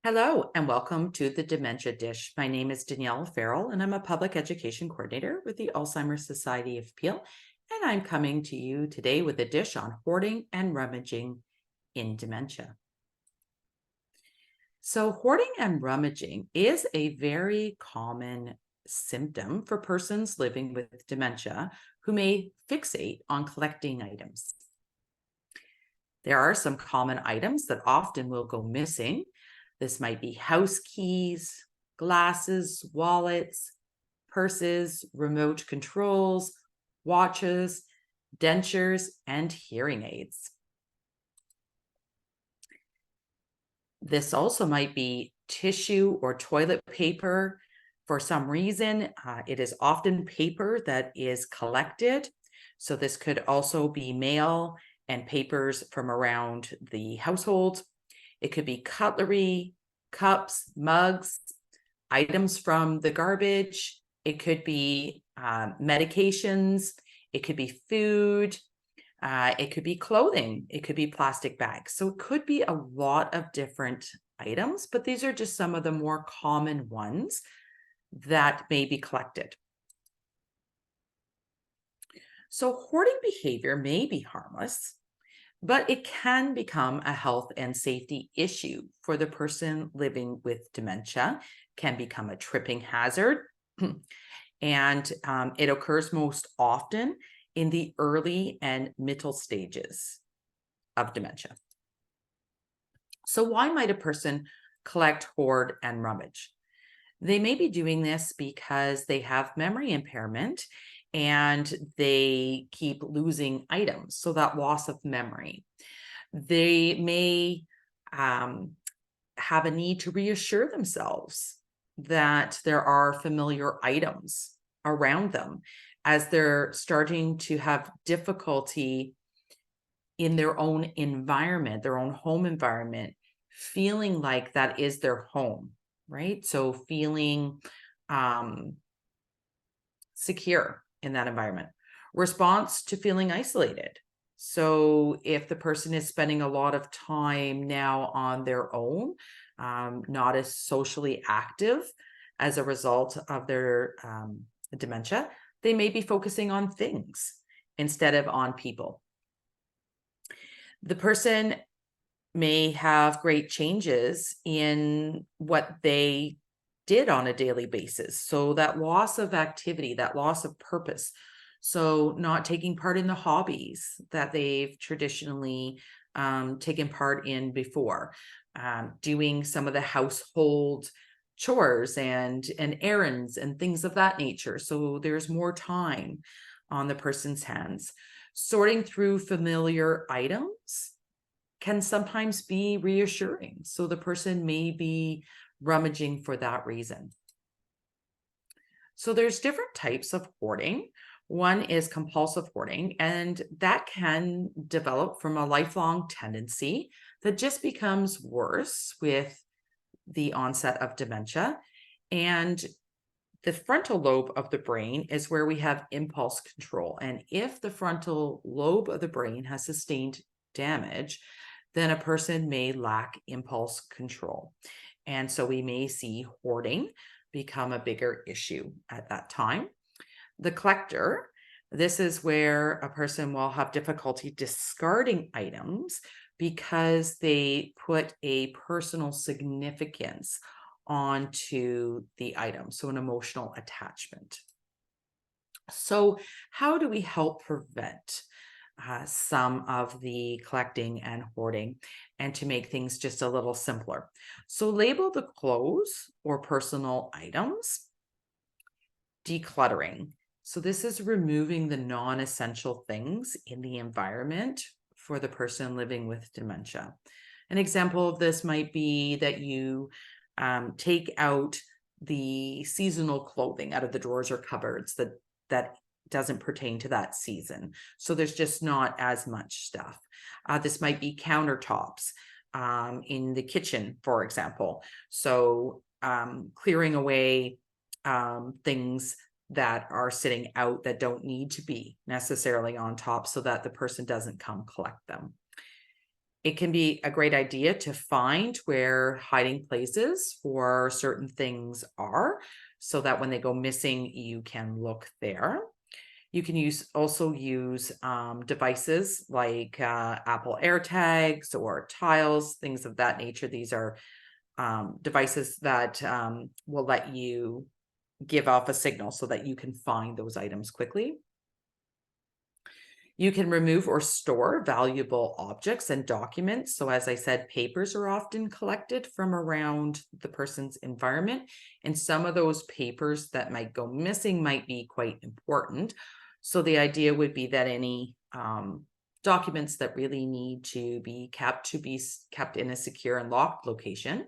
Hello and welcome to the Dementia Dish. My name is Danielle Farrell and I'm a public education coordinator with the Alzheimer's Society of Peel. And I'm coming to you today with a dish on hoarding and rummaging in dementia. So, hoarding and rummaging is a very common symptom for persons living with dementia who may fixate on collecting items. There are some common items that often will go missing. This might be house keys, glasses, wallets, purses, remote controls, watches, dentures, and hearing aids. This also might be tissue or toilet paper. For some reason, it is often paper that is collected. So this could also be mail and papers from around the household. It could be cutlery, cups, mugs, items from the garbage. It could be medications. It could be food. It could be clothing. It could be plastic bags. So it could be a lot of different items, but these are just some of the more common ones that may be collected. So hoarding behavior may be harmless, but it can become a health and safety issue for the person living with dementia, can become a tripping hazard. And it occurs most often in the early and middle stages of dementia. So why might a person collect, hoard, and rummage? They may be doing this because they have memory impairment and they keep losing items. So that loss of memory. They may have a need to reassure themselves that there are familiar items around them as they're starting to have difficulty in their own environment, their own home environment, feeling like that is their home, right? So feeling secure in that environment. Response to feeling isolated. So if the person is spending a lot of time now on their own, not as socially active as a result of their dementia, they may be focusing on things instead of on people. The person may have great changes in what they did on a daily basis. So that loss of activity, that loss of purpose. So not taking part in the hobbies that they've traditionally taken part in before, doing some of the household chores and errands and things of that nature. So there's more time on the person's hands. Sorting through familiar items can sometimes be reassuring. So the person may be rummaging for that reason. So there's different types of hoarding. One is compulsive hoarding, and that can develop from a lifelong tendency that just becomes worse with the onset of dementia. And the frontal lobe of the brain is where we have impulse control. And if the frontal lobe of the brain has sustained damage, then a person may lack impulse control. And so we may see hoarding become a bigger issue at that time. The collector, this is where a person will have difficulty discarding items because they put a personal significance onto the item, so an emotional attachment. So how do we help prevent some of the collecting and hoarding and to make things just a little simpler? So label the clothes or personal items. Decluttering. So this is removing the non-essential things in the environment for the person living with dementia. An example of this might be that you take out the seasonal clothing out of the drawers or cupboards that doesn't pertain to that season. So there's just not as much stuff. This might be countertops in the kitchen, for example. So clearing away things that are sitting out that don't need to be necessarily on top so that the person doesn't come collect them. It can be a great idea to find where hiding places for certain things are, so that when they go missing, you can look there. You can also use devices like Apple AirTags or tiles, things of that nature. These are devices that will let you give off a signal so that you can find those items quickly. You can remove or store valuable objects and documents. So as I said, papers are often collected from around the person's environment. And some of those papers that might go missing might be quite important. So the idea would be that any documents that really need to be kept in a secure and locked location,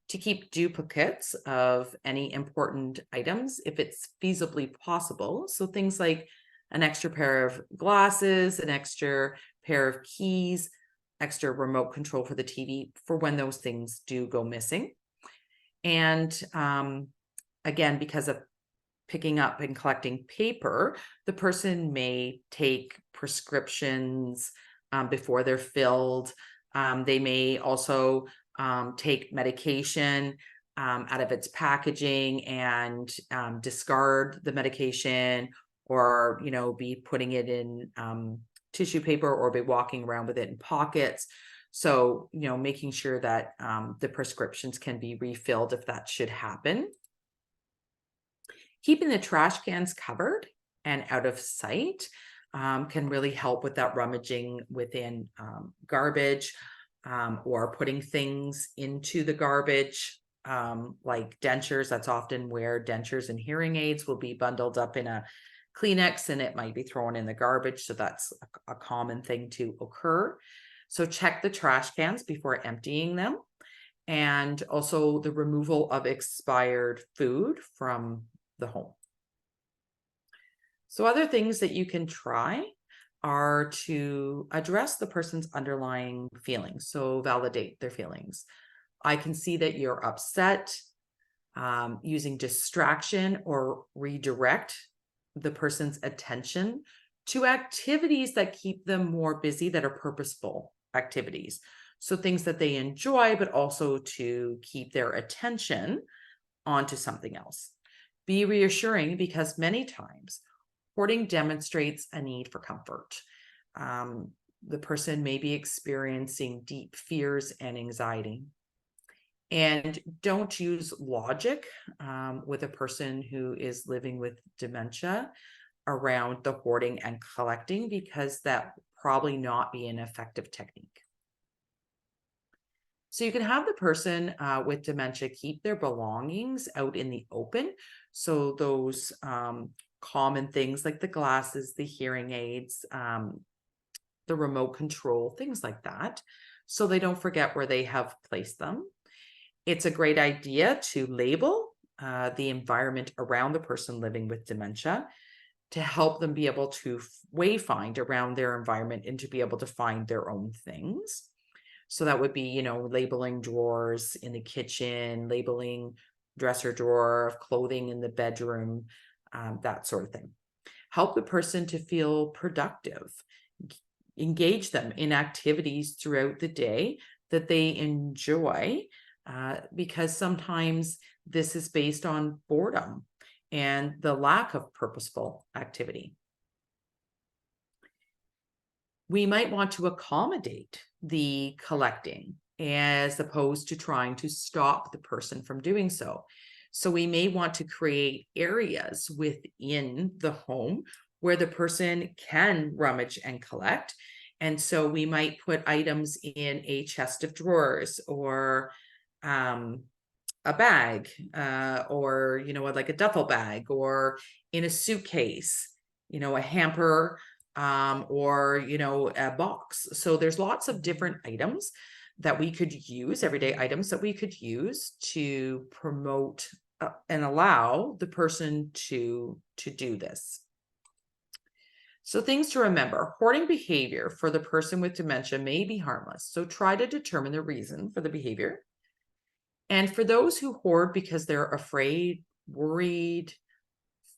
to keep duplicates of any important items if it's feasibly possible. So things like an extra pair of glasses, an extra pair of keys, extra remote control for the TV for when those things do go missing. And again, because of picking up and collecting paper, the person may take prescriptions before they're filled. They may also take medication out of its packaging and discard the medication, or be putting it in tissue paper, or be walking around with it in pockets. So making sure that the prescriptions can be refilled if that should happen. Keeping the trash cans covered and out of sight can really help with that rummaging within garbage, or putting things into the garbage, like dentures. That's often where dentures and hearing aids will be bundled up in a Kleenex, and it might be thrown in the garbage. So that's a common thing to occur. So check the trash cans before emptying them, and also the removal of expired food from the home. So other things that you can try are to address the person's underlying feelings. So validate their feelings. I can see that you're upset. Using distraction or redirect the person's attention to activities that keep them more busy, that are purposeful activities. So things that they enjoy, but also to keep their attention onto something else. Be reassuring, because many times hoarding demonstrates a need for comfort. The person may be experiencing deep fears and anxiety. And don't use logic with a person who is living with dementia around the hoarding and collecting, because that probably not be an effective technique. So you can have the person with dementia keep their belongings out in the open. So those common things like the glasses, the hearing aids, the remote control, things like that, so they don't forget where they have placed them. It's a great idea to label the environment around the person living with dementia, to help them be able to wayfind around their environment and to be able to find their own things. So that would be, labeling drawers in the kitchen, labeling dresser drawer of clothing in the bedroom, that sort of thing. Help the person to feel productive. Engage them in activities throughout the day that they enjoy, because sometimes this is based on boredom and the lack of purposeful activity. We might want to accommodate the collecting as opposed to trying to stop the person from doing so. So we may want to create areas within the home where the person can rummage and collect. And so we might put items in a chest of drawers, or a bag, or, like a duffel bag, or in a suitcase, a hamper, or, a box. So there's lots of different items that we could use, everyday items that we could use to promote and allow the person to do this. So things to remember: hoarding behavior for the person with dementia may be harmless. So try to determine the reason for the behavior. And for those who hoard because they're afraid, worried,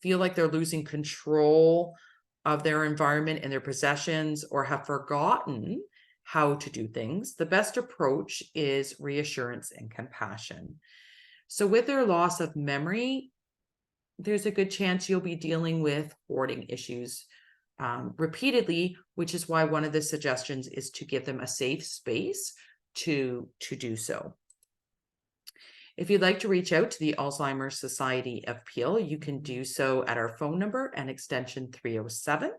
feel like they're losing control of their environment and their possessions, or have forgotten how to do things, the best approach is reassurance and compassion. So with their loss of memory, there's a good chance you'll be dealing with hoarding issues repeatedly, which is why one of the suggestions is to give them a safe space to do so. If you'd like to reach out to the Alzheimer's Society of Peel, you can do so at our phone number and extension 307,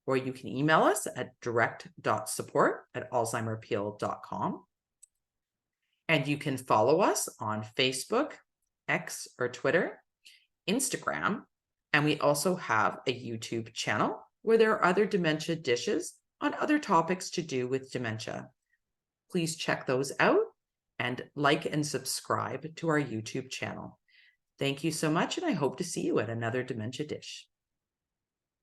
or you can email us at direct.support@alzheimerpeel.com. And you can follow us on Facebook, X or Twitter, Instagram, and we also have a YouTube channel where there are other dementia dishes on other topics to do with dementia. Please check those out and like and subscribe to our YouTube channel. Thank you so much, and I hope to see you at another Dementia Dish.